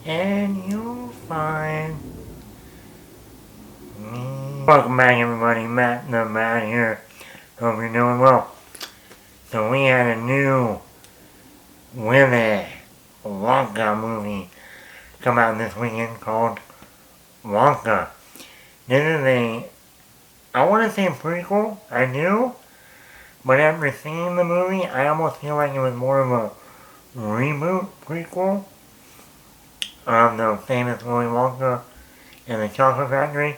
and you'll find me. Welcome back, everybody. Matt the Man here. Hope you're doing well. So we had a new Willy Wonka movie come out this weekend called Wonka. This is I want to say prequel, I do, but after seeing the movie, I almost feel like it was more of a reboot prequel of the famous Willy Wonka and the Chocolate Factory.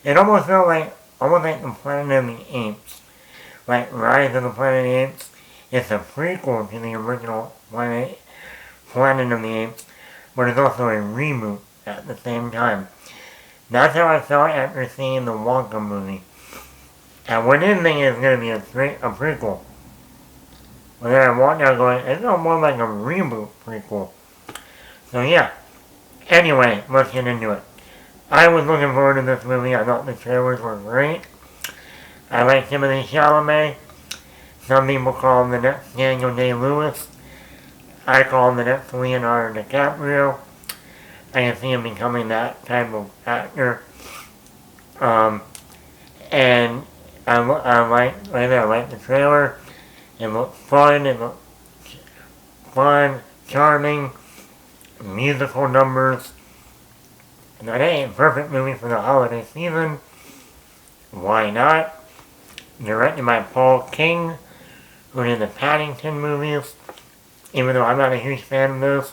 It almost felt like the Planet of the Apes, like Rise of the Planet of the Apes. It's a prequel to the original Planet of the Apes, but it's also a reboot at the same time. That's how I felt after seeing the Wonka movie. I went in thinking it's going to be a prequel. But then I walked out going, it's not more like a reboot prequel. So yeah. Anyway, let's get into it. I was looking forward to this movie. I thought the trailers were great. I like Timothee Chalamet. Some people call him the next Daniel Day-Lewis. I call him the next Leonardo DiCaprio. I can see him becoming that type of actor. And I like the trailer. It looked fun. It looked fun, charming, musical numbers. And that ain't a perfect movie for the holiday season. Why not? Directed by Paul King, who did the Paddington movies. Even though I'm not a huge fan of those,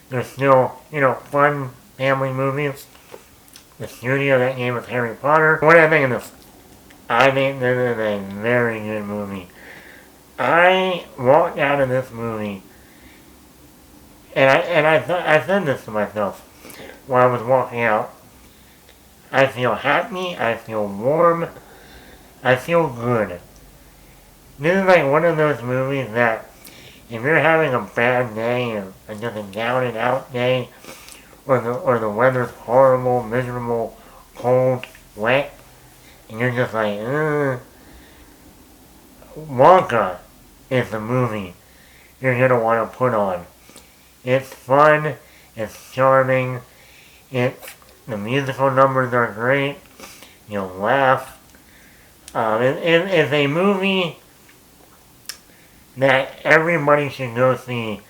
they're still, fun family movies. The studio that gave us Harry Potter. What do I think of this? I think this is a very good movie. I walked out of this movie, and I said this to myself while I was walking out. I feel happy, I feel warm, I feel good. This is like one of those movies that if you're having a bad day, or just a down and out day, or the weather's horrible, miserable, cold, wet, and you're just like, Wonka is the movie you're gonna want to put on. It's fun, it's charming, the musical numbers are great, you'll laugh. It's a movie that everybody should go see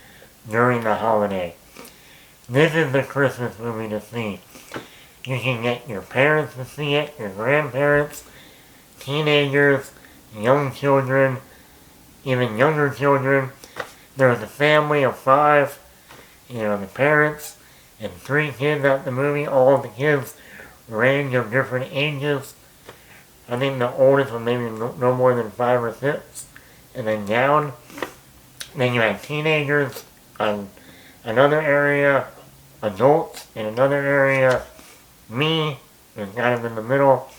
during the holiday. This is the Christmas movie to see. You can get your parents to see it, your grandparents, teenagers, young children, even younger children. There's a family of 5, the parents and 3 kids at the movie. All of the kids range of different ages. I think the oldest was maybe no more than 5 or 6, and then down. Then you have teenagers in another area, adults in another area, me, and kind of in the middle.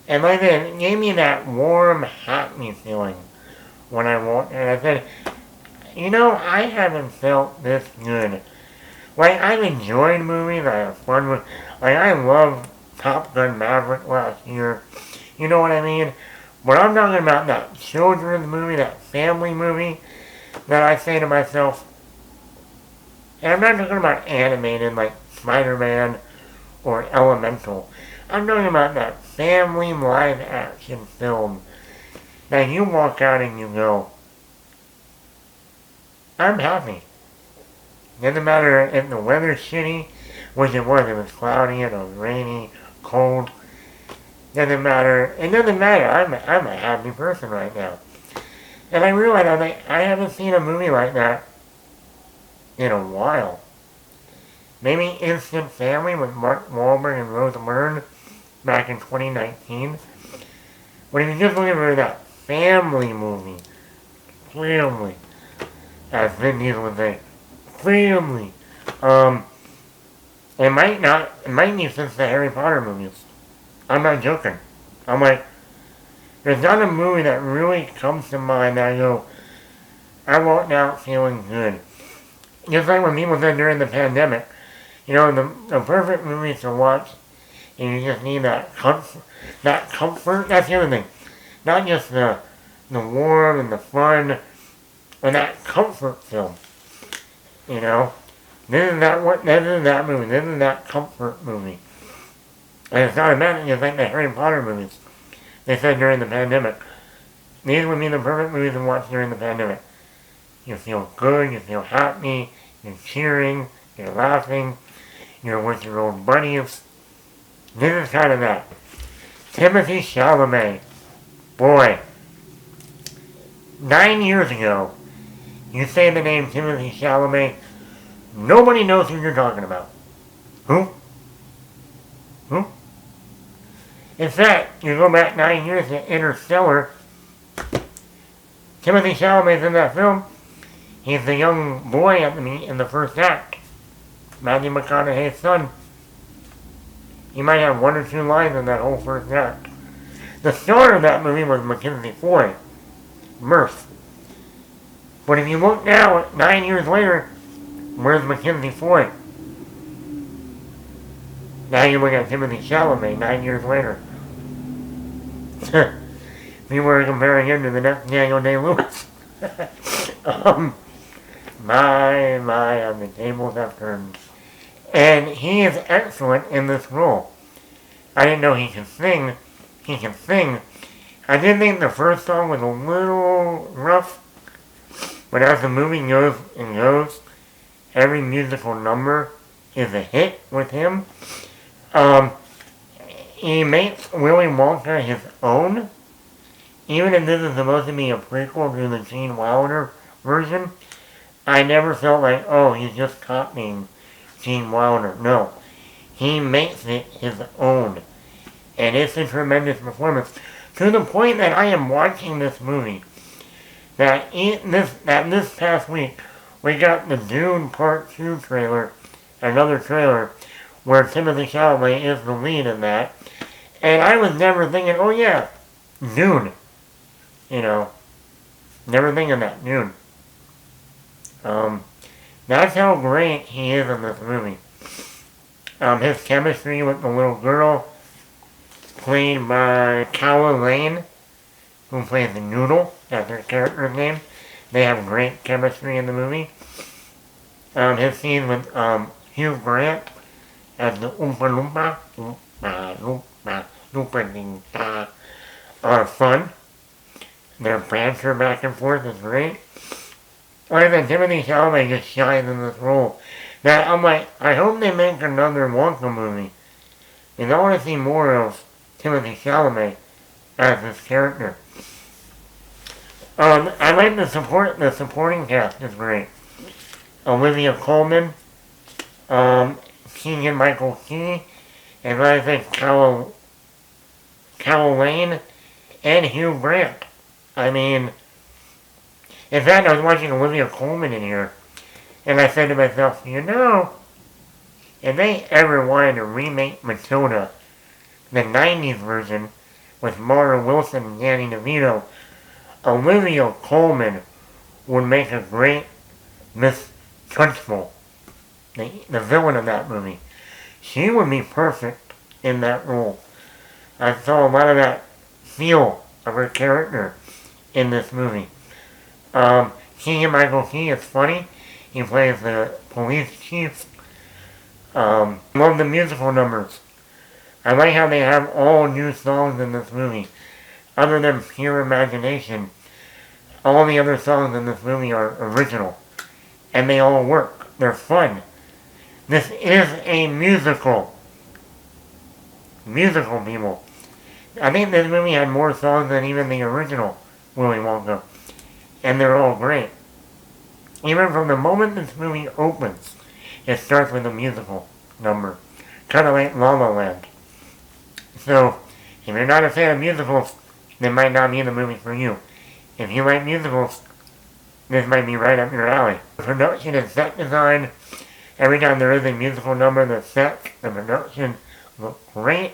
And like that, it gave me that warm, happy feeling when I walked in. I said, I haven't felt this good. Like, I've enjoyed movies, I have fun with, I love Top Gun Maverick last year. You know what I mean? But I'm talking about that children's movie, that family movie, that I say to myself, and I'm not talking about animated like Spider-Man or Elemental. I'm talking about that family live action film that you walk out and you go, I'm happy. Doesn't matter if the weather's shitty, which it was cloudy, it was rainy, cold. It doesn't matter. I'm a happy person right now. And I realized I haven't seen a movie like that in a while. Maybe Instant Family with Mark Wahlberg and Rose Byrne back in 2019. But if you're just looking for that family movie, family, as Vin Diesel would say, family, it might be since the Harry Potter movies. I'm not joking. I'm like, there's not a movie that really comes to mind that I walked out feeling good. Just like when people said during the pandemic, the perfect movies to watch, and you just need that comfort, that's the other thing. Not just the warm and the fun, but that comfort film, This is that movie. This is that comfort movie. And it's not about it, just like the Harry Potter movies. They said during the pandemic. These would be the perfect movies to watch during the pandemic. You feel good, you feel happy, you're cheering, you're laughing, you're with your old buddies. This is kind of that. Timothee Chalamet. Boy. 9 years ago, you say the name Timothee Chalamet, nobody knows who you're talking about. Who? Who? In fact, you go back 9 years to Interstellar, Timothee Chalamet's in that film. He's the young boy in the first act. Matthew McConaughey's son. He might have 1 or 2 lines in that whole first act. The star of that movie was Mackenzie Foy. Murph. But if you look now, 9 years later, where's Mackenzie Foy? Now you look at Timothee Chalamet 9 years later. We were comparing him to the next Daniel Day-Lewis. My, the tables have turned. And he is excellent in this role. I didn't know he could sing. He can sing. I did think the first song was a little rough. But as the movie goes and goes, every musical number is a hit with him. He makes Willy Wonka his own. Even if this is supposed to be a prequel to the Gene Wilder version, I never felt like, oh, he's just copying Gene Wilder. No. He makes it his own. And it's a tremendous performance. To the point that I am watching this movie. That this past week, we got the Dune Part 2 trailer, another trailer, where Timothee Chalamet is the lead in that. And I was never thinking, oh yeah, Dune. You know, never thinking that, Dune. That's how great he is in this movie. His chemistry with the little girl, played by Calla Lane, who plays the Noodle, that's her character's name. They have great chemistry in the movie. His scene with Hugh Grant as the Oompa Loompa are fun. Their banter back and forth is great. Like I said, Timothee Chalamet just shines in this role. That I'm like, I hope they make another Wonka movie. Because I want to see more of Timothee Chalamet as this character. I like the supporting cast is great. Olivia Colman, Keegan-Michael Key, and like I think Calla Lane, and Hugh Grant. I mean, in fact, I was watching Olivia Colman in here, and I said to myself, you know, if they ever wanted to remake Matilda, the 90s version, with Mara Wilson and Danny DeVito, Olivia Colman would make a great Miss Trunchbull, the villain of that movie. She would be perfect in that role. I saw a lot of that feel of her character in this movie. Keegan-Michael Key is funny. He plays the police chief. Love the musical numbers. I like how they have all new songs in this movie. Other than Pure Imagination, all the other songs in this movie are original. And they all work. They're fun. This is a musical. Musical, people. I think this movie had more songs than even the original Willy Wonka. And they're all great. Even from the moment this movie opens, it starts with a musical number. Kind of like La La Land. So, if you're not a fan of musicals, this might not be the movie for you. If you like musicals, this might be right up your alley. The production and set design, every time there is a musical number, the set, the production look great.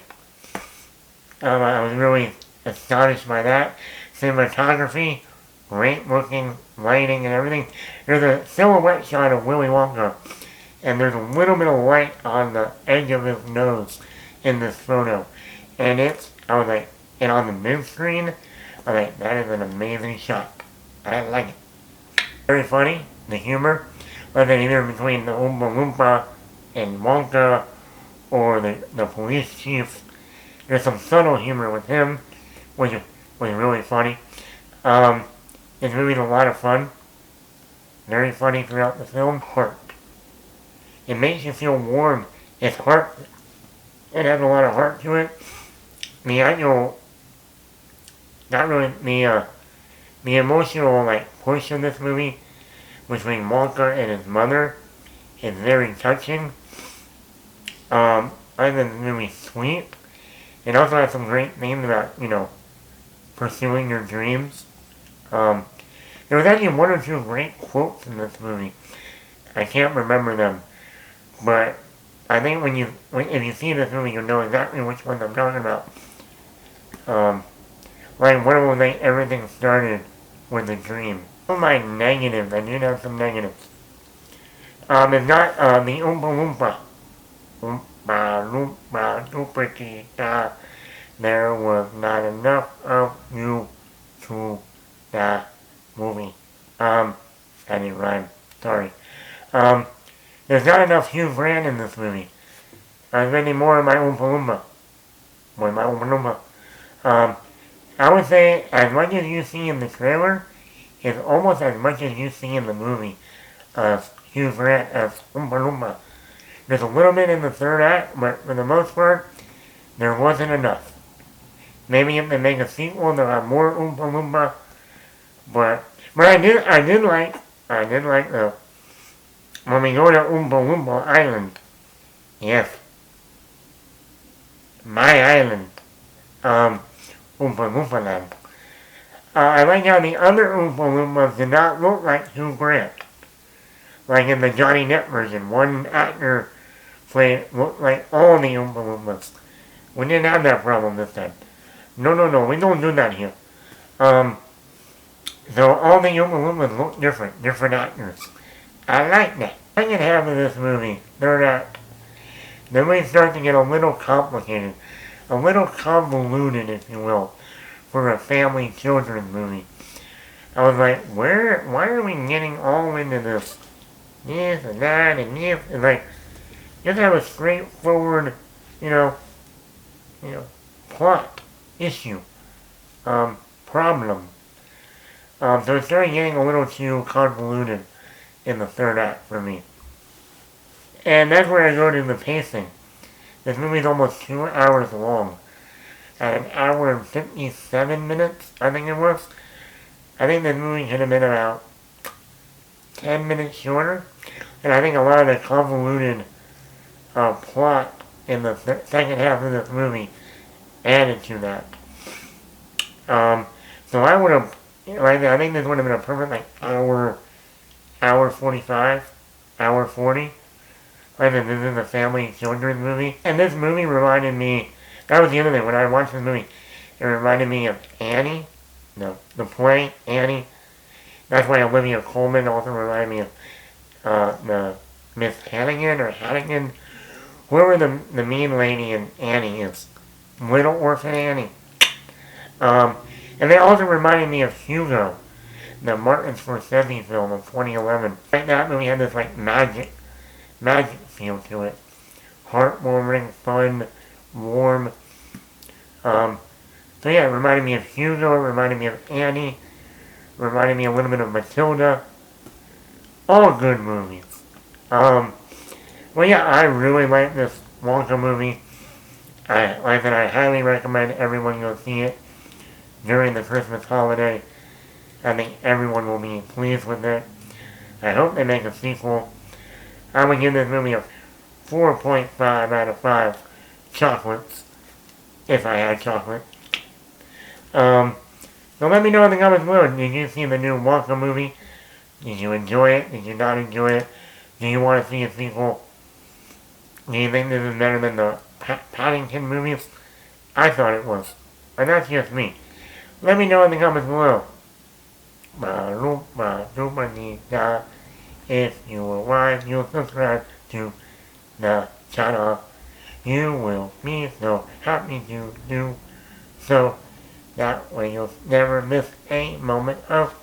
I was really astonished by that. Cinematography, great looking, lighting and everything. There's a silhouette shot of Willy Wonka, and there's a little bit of light on the edge of his nose in this photo. And I was like, and on the mid screen, I was like, that is an amazing shot. I like it. Very funny, the humor. whether either between the Oompa Loompa and Wonka or the police chief. There's some subtle humor with him, which was really funny. This movie's a lot of fun. Very funny throughout the film. Heart. It makes you feel warm. It's heart. It has a lot of heart to it. The actual, not really, the emotional, push of this movie between Wonka and his mother is very touching. I think this movie sweet. It also has some great themes about, pursuing your dreams. There was actually one or two great quotes in this movie. I can't remember them, but I think if you see this movie, you'll know exactly which ones I'm talking about. Like one of them, everything started with a dream. Some of my negatives, I did have some negatives. It's not the Oompa Loompa. Oompa Loompa Loompa. There was not enough of you to that movie. I didn't rhyme. Sorry. There's not enough Hugh Grant in this movie. I was getting more of my Oompa Loompa. I would say as much as you see in the trailer is almost as much as you see in the movie of Hugh Grant as Oompa Loompa. There's a little bit in the third act, but for the most part, there wasn't enough. Maybe if they make a sequel, they'll have more Oompa Loompa. But I did like when we go to Oompa Loompa Island. Yes. My island. Oompa Loompa Land. I like how the other Oompa Loompas did not look like Hugh Grant. Like in the Johnny Depp version, one actor looked like all the Oompa Loompas. We didn't have that problem this time. No, we don't do that here. So all the Oompa Loompas look different actors. I like that. Second half of this movie, third act, the movie starts to get a little complicated, a little convoluted, if you will, for a family children's movie. I was like, why are we getting all into this and that and this? And just have a straightforward, plot issue, problem. So it started getting a little too convoluted in the third act for me. And that's where I go to the pacing. This movie's almost 2 hours long. At an hour and 57 minutes, I think it was. I think this movie should have been about 10 minutes shorter. And I think a lot of the convoluted plot in the second half of this movie added to that. So I would have, I think this would have been a perfect hour 45, hour 40. This is a family children's movie. And this movie reminded me, that was the other thing, when I watched this movie, it reminded me of Annie, the play, Annie. That's why Olivia Colman also reminded me of the Miss Hannigan, whoever the mean lady in Annie is. Little Orphan Annie. And they also reminded me of Hugo, the Martin Scorsese film of 2011. That movie had this magic feel to it. Heartwarming, fun, warm. So yeah, it reminded me of Hugo, it reminded me of Annie, reminded me a little bit of Matilda. All good movies. Well yeah, I really like this Wonka movie. I highly recommend everyone go see it during the Christmas holiday. I think everyone will be pleased with it. I hope they make a sequel. I would give this movie a 4.5 out of 5 chocolates, if I had chocolate. So let me know in the comments below. Did you see the new Wonka movie? Did you enjoy it? Did you not enjoy it? Do you want to see a sequel? Do you think this is better than the Paddington movies? I thought it was. And that's just me. Let me know in the comments below. If you will like, you'll subscribe to the channel. You will be so happy to do so. That way you'll never miss a moment of